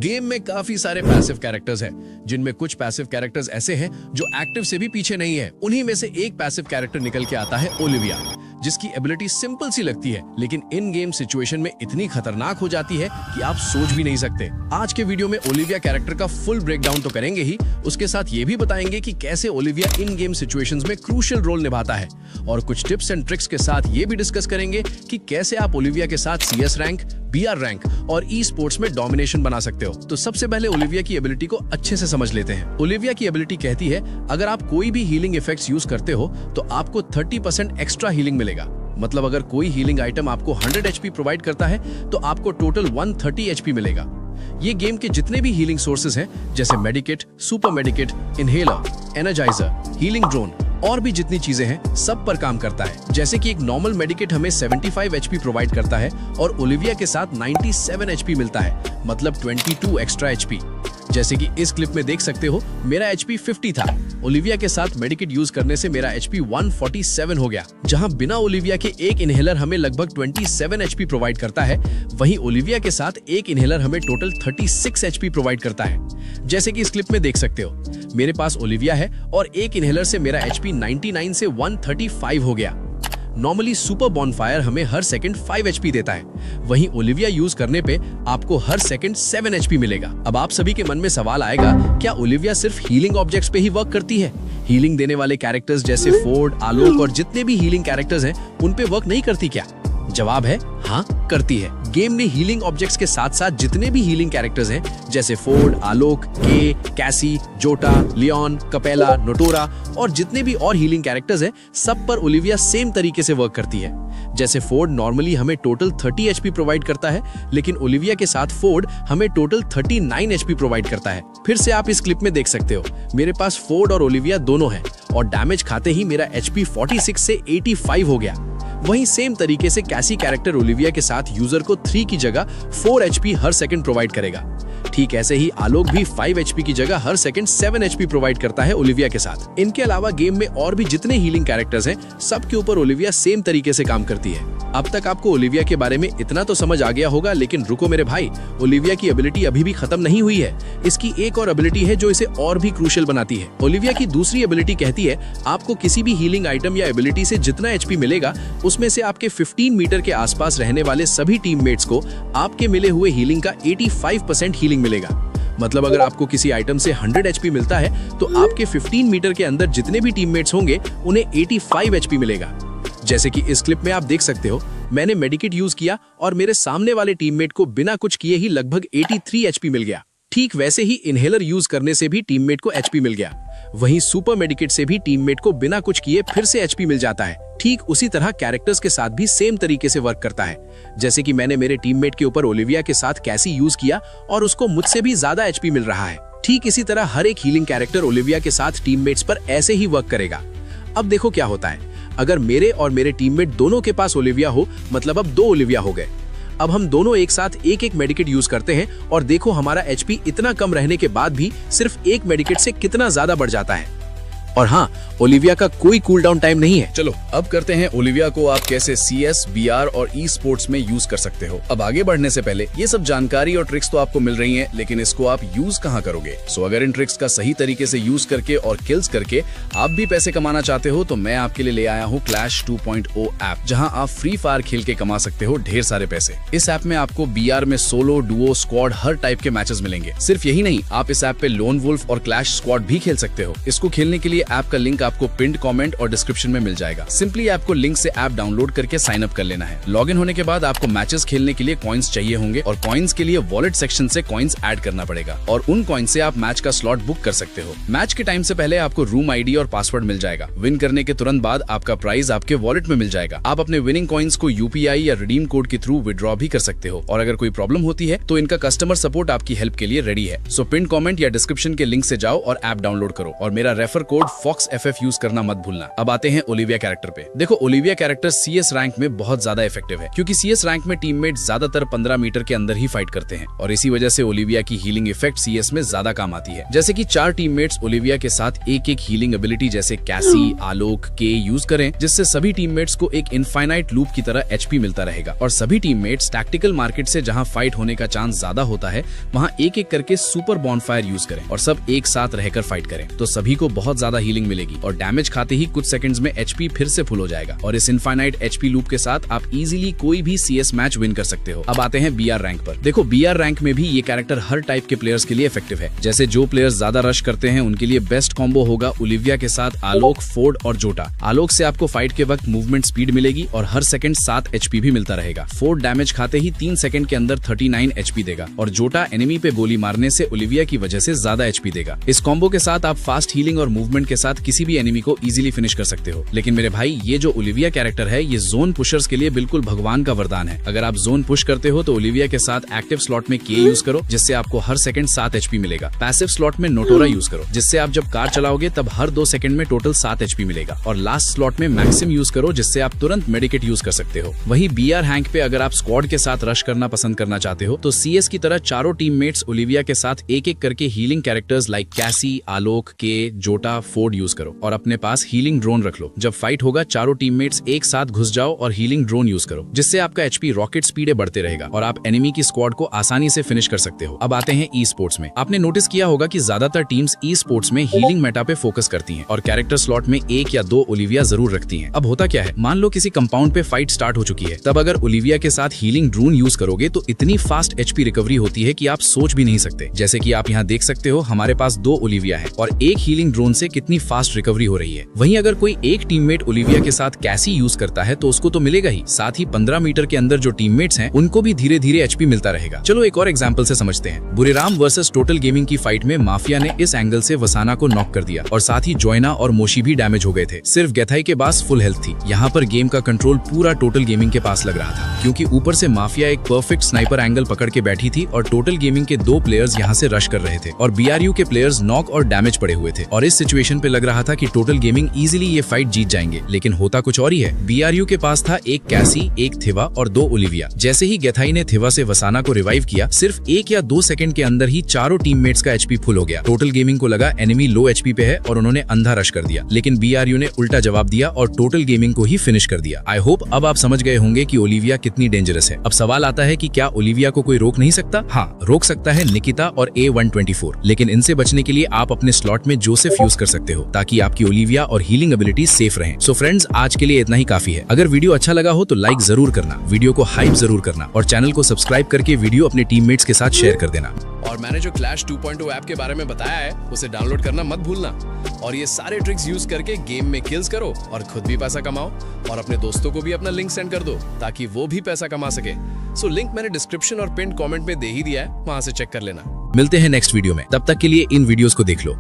Game में काफी सारे पैसिव कैरेक्टर्स हैं, जिनमें कुछ पैसिव कैरेक्टर्स ऐसे हैं जो एक्टिव से भी पीछे नहीं है। उन्हीं में से एक पैसिव कैरेक्टर निकल के आता है ओलिविया, जिसकी एबिलिटी सिंपल सी लगती है लेकिन इन गेम सिचुएशन में इतनी खतरनाक हो जाती है कि आप सोच भी नहीं सकते। आज के वीडियो में ओलिविया कैरेक्टर का फुल ब्रेकडाउन तो करेंगे ही, उसके साथ ये भी बताएंगे कि कैसे ओलिविया इन गेम सिचुएशंस में क्रूशियल रोल निभाता है, और कुछ टिप्स एंड ट्रिक्स के साथ ये भी डिस्कस करेंगे कि कैसे आप ओलिविया के साथ CS रैंक, BR रैंक और ई स्पोर्ट्स में डोमिनेशन बना सकते हो। तो सबसे पहले ओलिविया की एबिलिटी को अच्छे से समझ लेते हैं। ओलिविया की एबिलिटी कहती है अगर आप कोई भी हीलिंग इफेक्ट्स यूज करते हो तो आपको 30% एक्स्ट्रा हीलिंग मिलेगा। मतलब अगर कोई हीलिंग आइटम आपको 100 HP प्रोवाइड करता है तो आपको टोटल 130 HP मिलेगा। ये गेम के जितने भी हीलिंग सोर्सेज हैं जैसे medkit, super medkit, inhaler, energizer, healing drone और भी जितनी चीजें हैं सब पर काम करता है। जैसे कि एक नॉर्मल मेडिकेट हमें 75 HP प्रोवाइड करता है और ओलिविया के साथ 97 HP मिलता है, मतलब 22 एक्स्ट्रा HP। जैसे कि इस क्लिप में देख सकते हो मेरा HP 50 था, ओलिविया के साथ मेडिकेट यूज करने से मेरा HP 147 हो गया। जहां बिना ओलिविया के एक इनहेलर हमें लगभग 27 HP प्रोवाइड करता है, वहीं ओलिविया के साथ एक इनहेलर हमें टोटल 36 HP प्रोवाइड करता है। जैसे कि इस क्लिप में देख सकते हो मेरे पास ओलिविया है और एक इनहेलर से मेरा HP 99 से 135 हो गया। नॉर्मली सुपर बॉनफायर हमें हर सेकंड 5 HP देता है, वहीं ओलिविया यूज करने पे आपको हर सेकंड 7 HP मिलेगा। अब आप सभी के मन में सवाल आएगा, क्या ओलिविया सिर्फ हीलिंग ऑब्जेक्ट्स पे ही वर्क करती है? हीलिंग देने वाले कैरेक्टर्स जैसे फोर्ड, आलोक और जितने भी हीलिंग कैरेक्टर्स हैं उन पे वर्क नहीं करती क्या? जवाब है हाँ, करती है। गेम में हीलिंग ऑब्जेक्ट्स के साथ साथ जितने भी हीलिंग कैरेक्टर्स हैं जैसे फोर्ड, आलोक, कैसी, जोटा, लियोन, कपेला, नोटोरा और जितने भी और हीलिंग कैरेक्टर्स हैं सब पर ओलिविया सेम तरीके से वर्क करती है। जैसे फोर्ड नॉर्मली हमें टोटल 30 HP प्रोवाइड करता है, लेकिन ओलिविया के साथ फोर्ड हमें टोटल 39 HP प्रोवाइड करता है। फिर से आप इस क्लिप में देख सकते हो मेरे पास फोर्ड और ओलिविया दोनों हैं और डैमेज खाते ही मेरा HP 46 से 85 हो गया। वहीं सेम तरीके से कैसी कैरेक्टर ओलिविया के साथ यूजर को 3 की जगह 4 HP हर सेकंड प्रोवाइड करेगा। ठीक ऐसे ही आलोक भी 5 HP की जगह हर सेकंड 7 HP प्रोवाइड करता है ओलिविया के साथ। इनके अलावा गेम में और भी जितने हीलिंग कैरेक्टर्स हैं सबके ऊपर ओलिविया सेम तरीके से काम करती है। अब तक आपको ओलिविया के बारे में इतना तो समझ आ गया होगा, लेकिन रुको मेरे भाई, ओलिविया की एबिलिटी अभी भी खत्म नहीं हुई है। इसकी एक और एबिलिटी है जो इसे और भी क्रूशियल बनाती है। ओलिविया की दूसरी एबिलिटी कहती है आपको किसी भी हीलिंग आइटम या एबिलिटी से जितना HP मिलेगा उसमें से आपके 15 मीटर के आसपास रहने वाले सभी टीममेट्स को आपके मिले हुए हीलिंग का 85% हीलिंग मिलेगा। मतलब अगर आपको किसी आइटम से 100 HP मिलता है तो आपके 15 मीटर के अंदर जितने भी टीममेट्स होंगे उन्हें 85 HP मिलेगा। जैसे कि इस क्लिप में आप देख सकते हो मैंने मेडिकेट यूज किया और मेरे सामने वाले टीममेट को बिना कुछ किए ही लगभग 83 HP मिल गया। ठीक वैसे ही इनहेलर यूज करने से भी टीममेट को HP मिल गया। वहीं सुपर मेडिकेट से भी टीममेट को बिना कुछ किए फिर से HP मिल जाता है। ठीक उसी तरह कैरेक्टर्स के साथ भी सेम तरीके से वर्क करता है। जैसे कि मैंने मेरे टीममेट के ऊपर ओलिविया के साथ कैसी यूज किया और उसको मुझसे भी ज्यादा HP मिल रहा है। ठीक इसी तरह हर एक हीलिंग कैरेक्टर ओलिविया के साथ टीममेट्स पर ऐसे ही वर्क करेगा। अब देखो क्या होता है, अगर मेरे और मेरे टीममेट दोनों के पास ओलिविया हो, मतलब अब 2 ओलिविया हो गए। अब हम दोनों एक साथ एक मेडिकेट यूज करते हैं और देखो हमारा HP इतना कम रहने के बाद भी सिर्फ एक मेडिकेट से कितना ज्यादा बढ़ जाता है। और हाँ, ओलिविया का कोई कूल डाउन टाइम नहीं है। चलो अब करते हैं ओलिविया को आप कैसे CS, BR और ई स्पोर्ट्स में यूज कर सकते हो। अब आगे बढ़ने से पहले ये सब जानकारी और ट्रिक्स तो आपको मिल रही हैं, लेकिन इसको आप यूज कहाँ करोगे? सो अगर इन ट्रिक्स का सही तरीके से यूज करके और किल्स करके आप भी पैसे कमाना चाहते हो तो मैं आपके लिए ले आया हूँ क्लैश 2.0 ऐप, जहाँ आप फ्री फायर खेल के कमा सकते हो ढेर सारे पैसे। इस ऐप में आपको BR में सोलो, डुओ, स्क्वाड हर टाइप के मैचेस मिलेंगे। सिर्फ यही नहीं, आप इस ऐप पे लोन वुल्फ और क्लैश स्क्वाड भी खेल सकते हो। इसको खेलने के लिए ऐप का लिंक आपको पिंड कमेंट और डिस्क्रिप्शन में मिल जाएगा। सिंपली ऐप को लिंक से ऐप डाउनलोड करके साइन अप कर लेना है। लॉगिन होने के बाद आपको मैचेस खेलने के लिए कॉइन्स चाहिए होंगे और कॉइन्स के लिए वॉलेट सेक्शन से कॉइन्स ऐड करना पड़ेगा और उन कॉइन्स से आप मैच का स्लॉट बुक कर सकते हो। मैच के टाइम से पहले आपको रूम ID और पासवर्ड मिल जाएगा। विन करने के तुरंत बाद आपका प्राइज आपके वॉलेट में मिल जाएगा। आप अपने विनिंग कॉइन्स को UPI या रिडीम कोड के थ्रू विड्रॉ भी कर सकते हो और अगर कोई प्रॉब्लम होती है तो इनका कस्टमर सपोर्ट आपकी हेल्प के लिए रेडी है। सो पिन कमेंट या डिस्क्रिप्शन के लिंक से जाओ और ऐप डाउनलोड करो और मेरा refer code fox FF use करना मत भूलना। अब आते हैं ओलिविया कैरेक्टर पे। देखो, ओलिविया कैरेक्टर CS रैंक में बहुत ज्यादा इफेक्टिव है, क्योंकि CS रैंक में टीममेट ज्यादातर 15 मीटर के अंदर ही फाइट करते हैं, और इसी वजह से ओलिविया की हीलिंग इफेक्ट CS में ज्यादा काम आती है। जैसे कि 4 टीममेट्स ओलिविया के साथ एक हीलिंग एबिलिटी जैसे कैसी, आलोक, के यूज करें, जिससे सभी टीममेट्स को एक इनफाइनाइट लूप की तरह HP मिलता रहेगा। और सभी टीममेट्स टैक्टिकल मार्केट से जहां फाइट होने का चांस ज्यादा होता है, वहां एक करके सुपर बॉनफायर यूज करें और सब एक साथ रहकर फाइट करें, तो सभी को बहुत ज्यादा हीलिंग मिलेगी और डैमेज खाते ही कुछ सेकंड्स में HP फिर से फुल हो जाएगा। और इस इनफाइनाइट HP लूप के साथ आप इजीली कोई भी CS मैच विन कर सकते हो। अब आते हैं BR रैंक पर। देखो, BR रैंक में भी ये कैरेक्टर हर टाइप के प्लेयर्स के लिए इफेक्टिव है। जैसे जो प्लेयर्स ज्यादा रश करते हैं उनके लिए बेस्ट कॉम्बो होगा ओलिविया के साथ आलोक, फोर्ड और जोटा। आलोक से आपको फाइट के वक्त मूवमेंट स्पीड मिलेगी और हर सेकंड 7 HP भी मिलता रहेगा। फोर्ड डैमेज खाते ही 3 सेकंड के अंदर 39 HP देगा और जोटा एनिमी पे गोली मारने से ओलिविया की वजह से ज्यादा HP देगा। इस कॉम्बो के साथ आप फास्ट हीलिंग और मूवमेंट के साथ किसी भी एनिमी को इजीली फिनिश कर सकते हो। लेकिन मेरे भाई, ये जो ओलिविया कैरेक्टर है, ये जोन पुशर्स के लिए बिल्कुल भगवान का वरदान है। अगर आप जोन पुश करते हो तो ओलिविया के साथ एक्टिव स्लॉट में के यूज करो, जिससे आपको हर सेकंड 7 HP मिलेगा। पैसिव स्लॉट में नोटोरा यूज करो, जिससे आप जब कार चलाओगे तब हर 2 सेकंड में टोटल 7 HP मिलेगा। और लास्ट स्लॉट में मैक्सिम यूज करो, जिससे आप तुरंत मेडिकेट यूज कर सकते हो। वहीं BR रैंक पे अगर आप स्क्वाड के साथ रश करना पसंद करना चाहते हो तो CS की तरह चारों टीममेट्स ओलिविया के साथ एक करके हीलिंग कैरेक्टर्स लाइक कैसी, आलोक, के, जोटा, फोर्ड यूज करो और अपने पास हीलिंग ड्रोन रख लो। जब फाइट होगा चारों टीममेट्स एक साथ घुस जाओ और हीलिंग ड्रोन यूज करो, जिससे आपका HP रॉकेट स्पीडे बढ़ते रहेगा और आप एनिमी की स्क्वाड को आसानी से फिनिश कर सकते हो। अब आते हैं ई स्पोर्ट्स में। आपने नोटिस किया होगा कि ज्यादातर टीम्स ई स्पोर्ट्स में हीलिंग मेटा पे फोकस करती हैं और कैरेक्टर स्लॉट में 1 या 2 ओलिविया जरूर रखती हैं। अब होता क्या है, मान लो किसी कंपाउंड पे फाइट स्टार्ट हो चुकी है, तब अगर ओलिविया के साथ हीलिंग ड्रोन यूज करोगे तो इतनी फास्ट HP रिकवरी होती है कि आप सोच भी नहीं सकते। जैसे कि आप यहाँ देख सकते हो, हमारे पास 2 ओलिविया है और एक हीलिंग ड्रोन से कितनी फास्ट रिकवरी हो रही है। वहीं अगर कोई एक टीममेट ओलिविया के साथ कैसी यूज करता है तो उसको तो मिलेगा ही, साथ ही 15 मीटर के अंदर जो टीममेट्स हैं उनको भी धीरे धीरे HP मिलता रहेगा। चलो एक और एग्जांपल से समझते हैं। बुरेराम वर्सेस टोटल गेमिंग की फाइट में माफिया ने इस एंगल से वसाना को नॉक कर दिया और साथ ही जोइना और मोशी भी डैमेज हो गए थे। सिर्फ गैथाई के पास फुल हेल्थ थी। यहाँ पर गेम का कंट्रोल पूरा टोटल गेमिंग के पास लग रहा था, क्योंकि ऊपर से माफिया एक परफेक्ट स्नाइपर एंगल पकड़ के बैठी थी और टोटल गेमिंग के 2 प्लेयर्स यहाँ से रश कर रहे थे और BRU के प्लेयर्स नॉक और डैमेज पड़े हुए थे। और इस सिचुएशन पे लग रहा था कि टोटल गेमिंग इजीली ये फाइट जीत जाएंगे, लेकिन होता कुछ और ही है। BRU के पास था एक कैसी, एक थिवा और 2 ओलिविया। जैसे ही गैथाई ने थिवा से वसाना को रिवाइव किया, सिर्फ 1 या 2 सेकंड के अंदर ही चारों टीममेट्स का HP फुल हो गया। टोटल गेमिंग को लगा एनिमी लो HP पे है और उन्होंने अंधा रश कर दिया, लेकिन BRU ने उल्टा जवाब दिया और टोटल गेमिंग को ही फिनिश कर दिया। आई होप अब आप समझ गए होंगे कि ओलिविया कितनी डेंजरस है। अब सवाल आता है कि क्या ओलिविया को कोई रोक नहीं सकता? हाँ, रोक सकता है निकिता और A124, लेकिन इनसे बचने के लिए आप अपने स्लॉट में जोसेफ यूज कर सकते हो, ताकि आपकी ओलिविया और हीलिंग एबिलिटी सेफ रहें। सो फ्रेंड्स, आज के लिए इतना ही काफी है। अगर वीडियो अच्छा लगा हो तो लाइक जरूर करना, वीडियो को हाइप जरूर करना और चैनल को सब्सक्राइब करके वीडियो अपने टीममेट्स के साथ शेयर कर देना। और मैंने जो क्लैश 2.0 ऐप के बारे में बताया है उसे डाउनलोड करना मत भूलना और ये सारे ट्रिक्स यूज करके गेम में किल्स करो और खुद भी पैसा कमाओ और अपने दोस्तों को भी अपना लिंक सेंड कर दो ताकि वो भी पैसा कमा सके। सो लिंक मैंने डिस्क्रिप्शन और पिन कमेंट में दे ही दिया है, वहां से चेक कर लेना। मिलते हैं नेक्स्ट वीडियो में, तब तक के लिए इन वीडियोस को देख लो।